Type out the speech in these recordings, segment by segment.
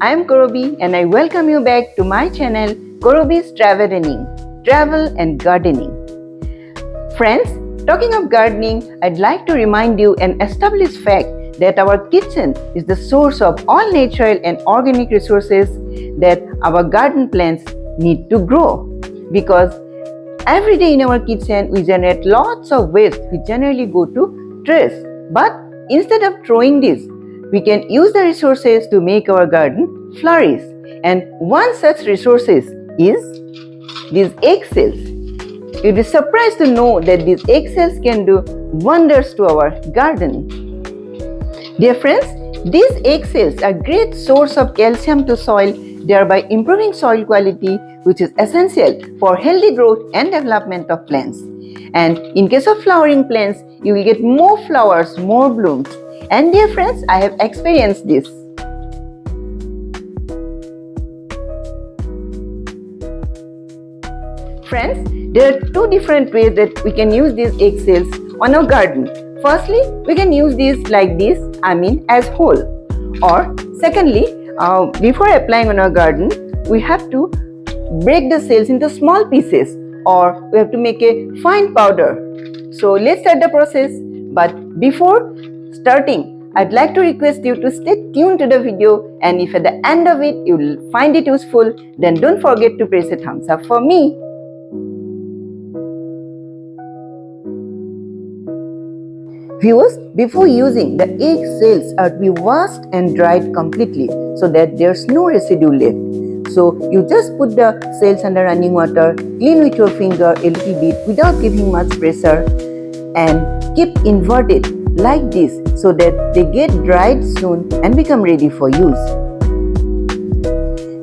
I am Karabi and I welcome you back to my channel Karabi's Travedening, Travel and Gardening. Friends, talking of gardening, I'd like to remind you an established fact that our kitchen is the source of all natural and organic resources that our garden plants need to grow. Because every day in our kitchen we generate lots of waste which generally go to trash. But instead of throwing this, we can use the resources to make our garden flourish. And one such resources is these eggshells. You'll be surprised to know that these eggshells can do wonders to our garden. Dear friends, these eggshells are a great source of calcium to soil, thereby improving soil quality, which is essential for healthy growth and development of plants. And in case of flowering plants, you will get more flowers, more blooms. And dear friends, I have experienced this. Friends, there are two different ways that we can use these eggshells on our garden. Firstly, we can use these like this, as whole. Or secondly, before applying on our garden, we have to break the shells into small pieces, or we have to make a fine powder. So let's start the process. But before starting, I'd like to request you to stay tuned to the video, and if at the end of it you will find it useful, then don't forget to press a thumbs up for me. Viewers, before using, the eggshells are to be washed and dried completely so that there's no residue left. So you just put the shells under running water, clean with your finger a little bit without giving much pressure, and keep inverted like this so that they get dried soon and become ready for use.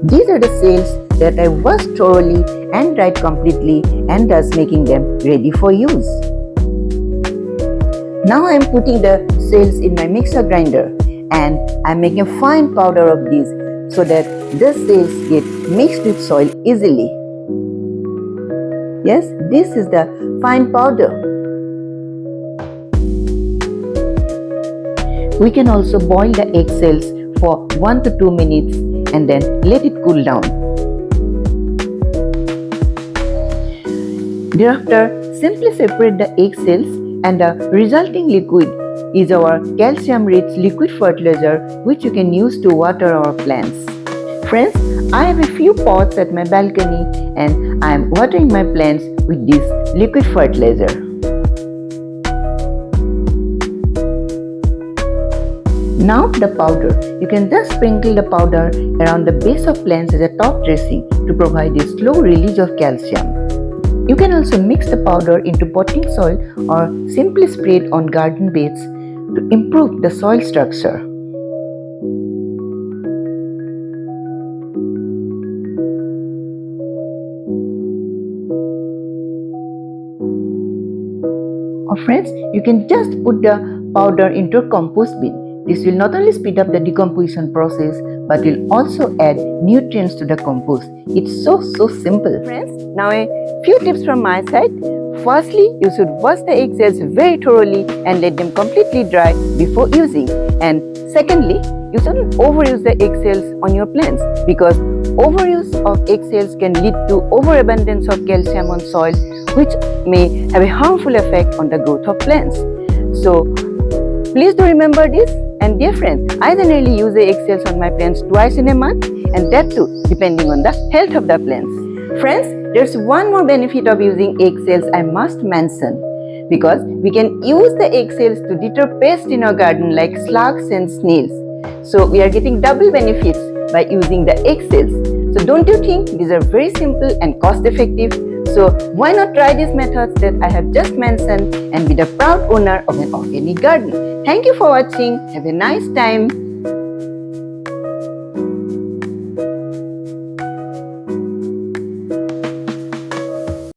These are the shells that I washed thoroughly and dried completely, and thus making them ready for use. Now I am putting the shells in my mixer grinder, and I am making a fine powder of these so that the shells get mixed with soil easily. Yes, this is the fine powder. We can also boil the eggshells for 1 to 2 minutes and then let it cool down. Thereafter, simply separate the eggshells, and the resulting liquid is our calcium-rich liquid fertilizer, which you can use to water our plants. Friends, I have a few pots at my balcony and I am watering my plants with this liquid fertilizer. Now the powder. You can just sprinkle the powder around the base of plants as a top dressing to provide a slow release of calcium. You can also mix the powder into potting soil or simply spray it on garden beds to improve the soil structure. Or friends, you can just put the powder into a compost bin. This will not only speed up the decomposition process, but will also add nutrients to the compost. It's so simple. Friends, now a few tips from my side. Firstly, you should wash the eggshells very thoroughly and let them completely dry before using. And secondly, you shouldn't overuse the eggshells on your plants, because overuse of eggshells can lead to overabundance of calcium on soil, which may have a harmful effect on the growth of plants. So please do remember this. And dear friends, I generally use the eggshells on my plants twice in a month, and that too depending on the health of the plants. Friends, there's one more benefit of using eggshells I must mention, because we can use the eggshells to deter pests in our garden like slugs and snails. So we are getting double benefits by using the eggshells. So don't you think these are very simple and cost effective? So why not try these methods that I have just mentioned and be the proud owner of an organic garden? Thank you for watching. Have a nice time.